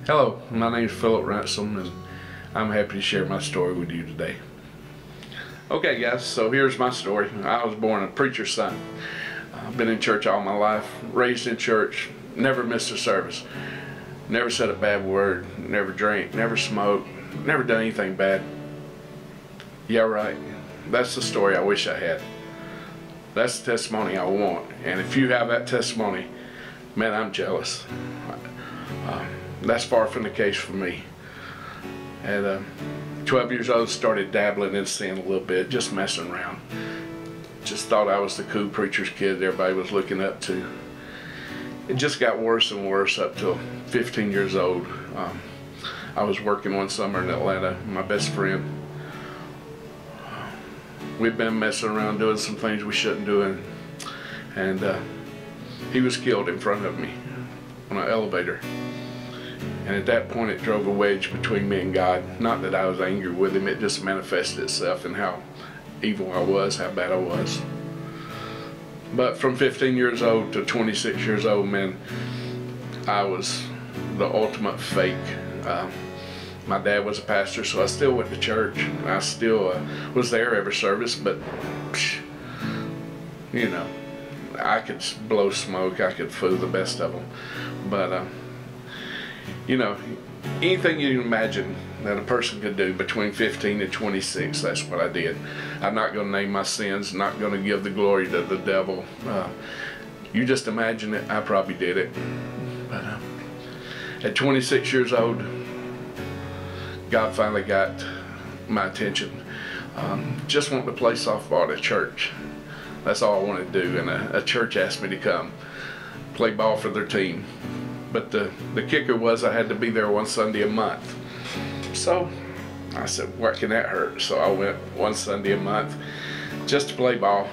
Hello, my name is Philip Ransom, and I'm happy to share my story with you today. Okay guys, so here's my story. I was born a preacher's son. I've been in church all my life, raised in church, never missed a service, never said a bad word, never drank, never smoked, never done anything bad. Yeah, right. That's the story I wish I had. That's the testimony I want. And if you have that testimony, man, I'm jealous. That's far from the case for me. At 12 years old, started dabbling in sin a little bit, just messing around. Just thought I was the cool preacher's kid everybody was looking up to. It just got worse and worse up till 15 years old. I was working one summer in Atlanta, my best friend. We'd been messing around doing some things we shouldn't do, and he was killed in front of me on an elevator. And at that point it drove a wedge between me and God. Not that I was angry with him, it just manifested itself in how evil I was, how bad I was. But from 15 years old to 26 years old, man, I was the ultimate fake. My dad was a pastor, so I still went to church. I still was there every service, but you know, I could blow smoke, I could fool the best of them. But you know, anything you can imagine that a person could do between 15 and 26, that's what I did. I'm not going to name my sins, not going to give the glory to the devil. You just imagine it, I probably did it. But at 26 years old, God finally got my attention. Just wanted to play softball at a church. That's all I wanted to do, and a church asked me to come play ball for their team. But the kicker was I had to be there one Sunday a month. So I said, what can that hurt? So I went one Sunday a month just to play ball.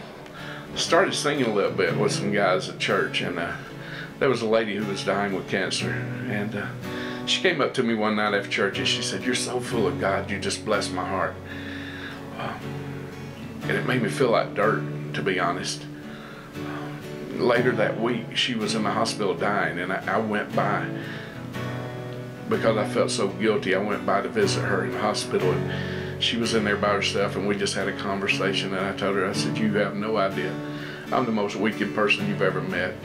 Started singing a little bit with some guys at church, and there was a lady who was dying with cancer. And she came up to me one night after church and she said, "You're so full of God, you just bless my heart." And it made me feel like dirt, to be honest. Later that week, she was in the hospital dying, and I went by because I felt so guilty. I went by to visit her in the hospital, and she was in there by herself, and we just had a conversation. And I told her, I said, "You have no idea. I'm the most wicked person you've ever met.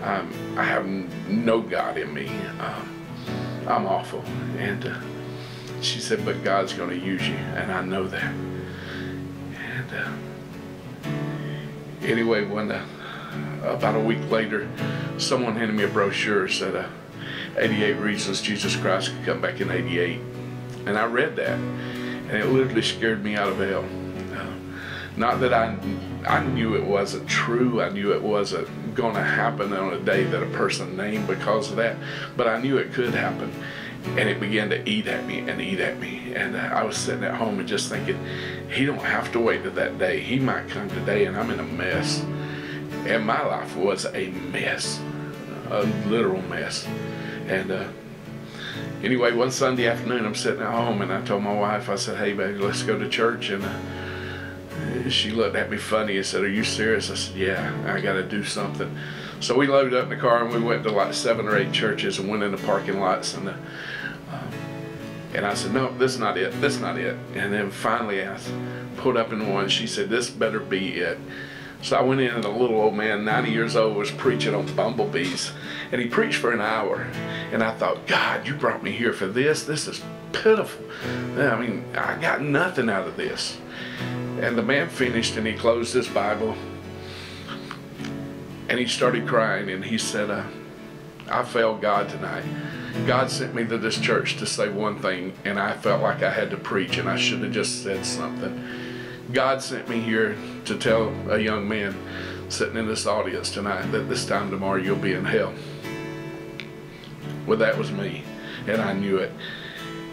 I have no God in me. I'm awful." And she said, "But God's going to use you, and I know that." And anyway, about a week later, someone handed me a brochure that said 88 reasons Jesus Christ could come back in 88. And I read that, and it literally scared me out of hell. Not that I knew it wasn't true, I knew it wasn't going to happen on a day that a person named because of that, but I knew it could happen. And it began to eat at me and eat at me. And I was sitting at home and just thinking, he don't have to wait to that day. He might come today, and I'm in a mess. And my life was a mess, a literal mess. And anyway, one Sunday afternoon, I'm sitting at home, and I told my wife, I said, "Hey baby, let's go to church." And she looked at me funny and said, "Are you serious?" I said, "Yeah, I got to do something." So we loaded up in the car, and we went to like 7 or 8 churches and went in the parking lots. And I said, "No, this is not it, this is not it." And then finally I pulled up in one. She said, "This better be it." So I went in, and a little old man, 90 years old, was preaching on bumblebees. And he preached for an hour. And I thought, God, you brought me here for this? This is pitiful. I mean, I got nothing out of this. And the man finished, and he closed his Bible. And he started crying, and he said, "I failed God tonight. God sent me to this church to say one thing, and I felt like I had to preach, and I should have just said something. God sent me here to tell a young man sitting in this audience tonight that this time tomorrow you'll be in hell." Well, that was me, and I knew it.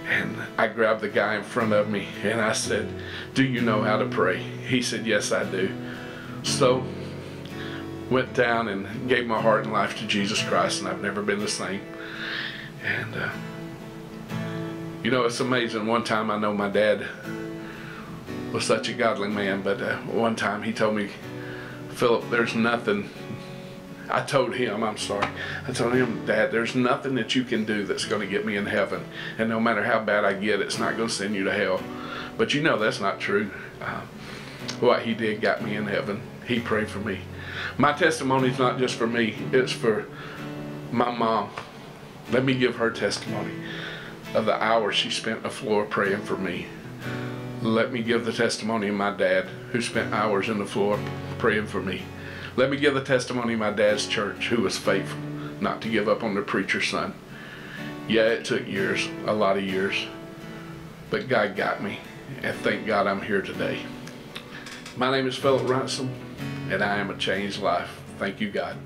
And I grabbed the guy in front of me, and I said, "Do you know how to pray?" He said, "Yes, I do." So went down and gave my heart and life to Jesus Christ, and I've never been the same. And you know, it's amazing. One time, I know my dad was such a godly man, but one time he told me, "Philip, there's nothing I told him, I'm sorry, I told him, Dad, there's nothing that you can do that's going to get me in heaven. And no matter how bad I get, it's not going to send you to hell. But you know that's not true. What he did got me in heaven. He prayed for me. My testimony is not just for me, it's for my mom. Let me give her testimony of the hours she spent on the floor praying for me. Let me give the testimony of my dad, who spent hours on the floor praying for me. Let me give the testimony of my dad's church, who was faithful not to give up on their preacher's son. Yeah, it took years, a lot of years, but God got me, and thank God I'm here today. My name is Philip Ransom, and I am a changed life. Thank you, God.